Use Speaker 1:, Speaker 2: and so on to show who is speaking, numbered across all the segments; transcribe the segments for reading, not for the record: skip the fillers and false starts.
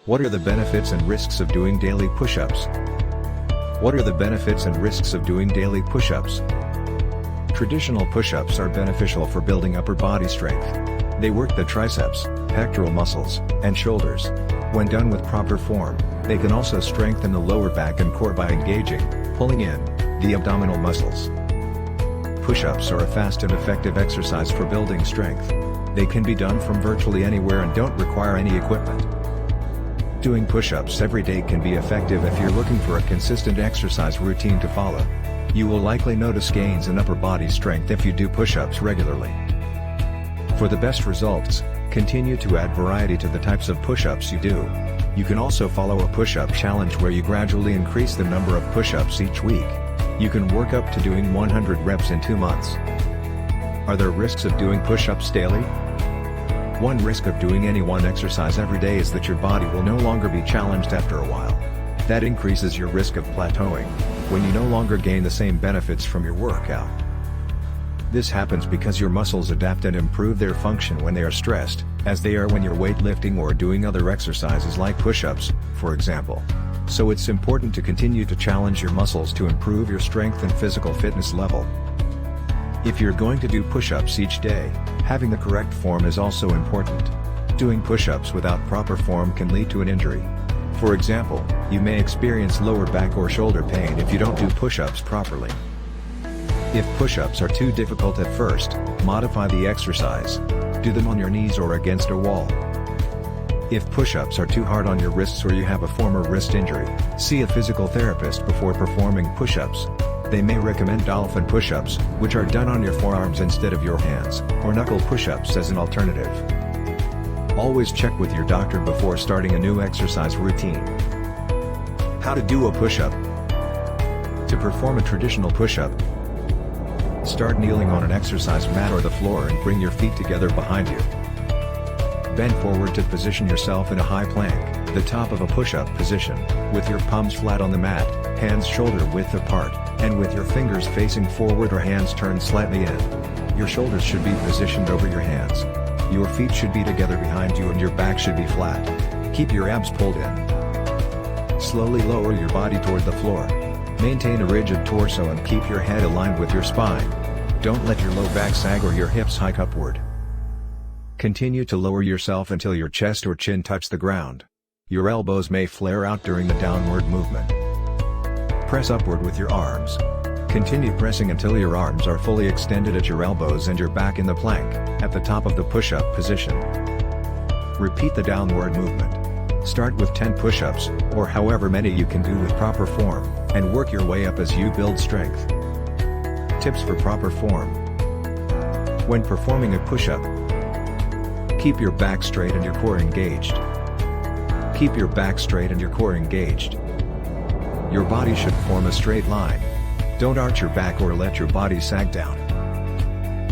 Speaker 1: What are the benefits and risks of doing daily push-ups? What are the benefits and risks of doing daily push-ups? Traditional push-ups are beneficial for building upper body strength. They work the triceps, pectoral muscles, and shoulders. When done with proper form, they can also strengthen the lower back and core by engaging, pulling in, the abdominal muscles. Push-ups are a fast and effective exercise for building strength. They can be done from virtually anywhere and don't require any equipment. Doing push-ups every day can be effective if you're looking for a consistent exercise routine to follow. You will likely notice gains in upper body strength if you do push-ups regularly. For the best results, continue to add variety to the types of push-ups you do. You can also follow a push-up challenge where you gradually increase the number of push-ups each week. You can work up to doing 100 reps in 2 months. Are there risks of doing push-ups daily? One risk of doing any one exercise every day is that your body will no longer be challenged after a while. That increases your risk of plateauing, when you no longer gain the same benefits from your workout. This happens because your muscles adapt and improve their function when they are stressed, as they are when you're weightlifting or doing other exercises like push-ups, for example. So it's important to continue to challenge your muscles to improve your strength and physical fitness level. If you're going to do push-ups each day, having the correct form is also important. Doing push-ups without proper form can lead to an injury. For example, you may experience lower back or shoulder pain if you don't do push-ups properly. If push-ups are too difficult at first, modify the exercise. Do them on your knees or against a wall. If push-ups are too hard on your wrists or you have a former wrist injury, see a physical therapist before performing push-ups. They may recommend dolphin push-ups, which are done on your forearms instead of your hands, or knuckle push-ups as an alternative. Always check with your doctor before starting a new exercise routine. How to do a push-up. To perform a traditional push-up, start kneeling on an exercise mat or the floor and bring your feet together behind you. Bend forward to position yourself in a high plank, the top of a push-up position, with your palms flat on the mat, hands shoulder width apart, and with your fingers facing forward or hands turned slightly in. Your shoulders should be positioned over your hands. Your feet should be together behind you and your back should be flat. Keep your abs pulled in. Slowly lower your body toward the floor. Maintain a rigid torso and keep your head aligned with your spine. Don't let your low back sag or your hips hike upward. Continue to lower yourself until your chest or chin touch the ground. Your elbows may flare out during the downward movement. Press upward with your arms. Continue pressing until your arms are fully extended at your elbows and your back in the plank, at the top of the push-up position. Repeat the downward movement. Start with 10 push-ups, or however many you can do with proper form, and work your way up as you build strength. Tips for proper form. When performing a push-up, keep your back straight and your core engaged. Keep your back straight and your core engaged. Your body should form a straight line. Don't arch your back or let your body sag down.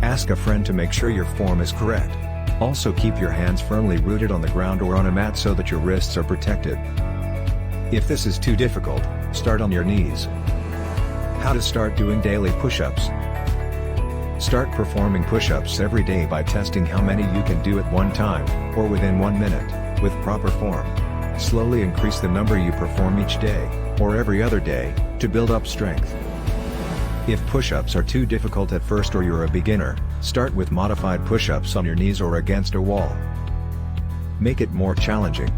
Speaker 1: Ask a friend to make sure your form is correct. Also keep your hands firmly rooted on the ground or on a mat so that your wrists are protected. If this is too difficult, start on your knees. How to start doing daily push-ups. Start performing push-ups every day by testing how many you can do at one time, or within 1 minute, with proper form. Slowly increase the number you perform each day, or every other day, to build up strength. If push-ups are too difficult at first or you're a beginner, start with modified push-ups on your knees or against a wall. Make it more challenging.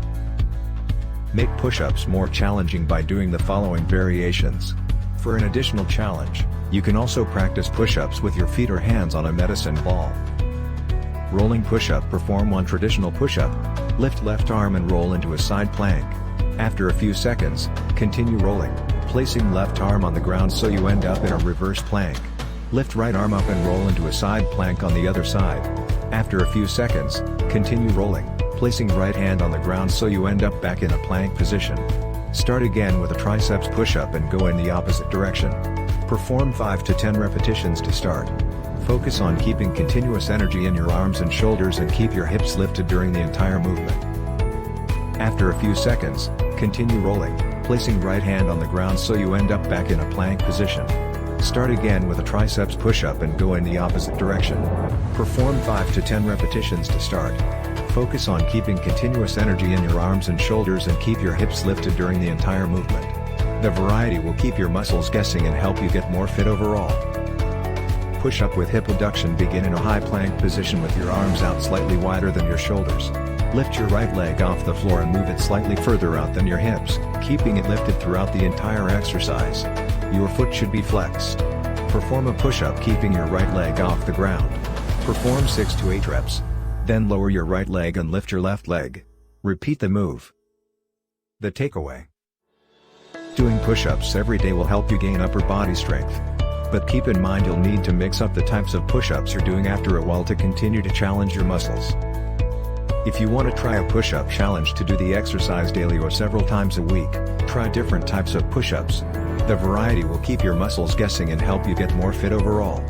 Speaker 1: Make push-ups more challenging by doing the following variations. For an additional challenge, you can also practice push-ups with your feet or hands on a medicine ball. Rolling push-up. Perform one traditional push-up. Lift left arm and roll into a side plank. After a few seconds, continue rolling, placing left arm on the ground so you end up in a reverse plank. Lift right arm up and roll into a side plank on the other side. After a few seconds, continue rolling, placing right hand on the ground so you end up back in a plank position. Start again with a triceps push-up and go in the opposite direction. Perform 5 to 10 repetitions to start. Focus on keeping continuous energy in your arms and shoulders and keep your hips lifted during the entire movement. After a few seconds, continue rolling, placing right hand on the ground so you end up back in a plank position. Start again with a triceps push-up and go in the opposite direction. Perform 5 to 10 repetitions to start. Focus on keeping continuous energy in your arms and shoulders and keep your hips lifted during the entire movement. The variety will keep your muscles guessing and help you get more fit overall. Push-up with hip abduction. Begin in a high plank position with your arms out slightly wider than your shoulders. Lift your right leg off the floor and move it slightly further out than your hips, keeping it lifted throughout the entire exercise. Your foot should be flexed. Perform a push-up keeping your right leg off the ground. Perform 6 to 8 reps. Then lower your right leg and lift your left leg. Repeat the move. The takeaway: doing push-ups every day will help you gain upper body strength. But keep in mind you'll need to mix up the types of push-ups you're doing after a while to continue to challenge your muscles. If you want to try a push-up challenge to do the exercise daily or several times a week, try different types of push-ups. The variety will keep your muscles guessing and help you get more fit overall.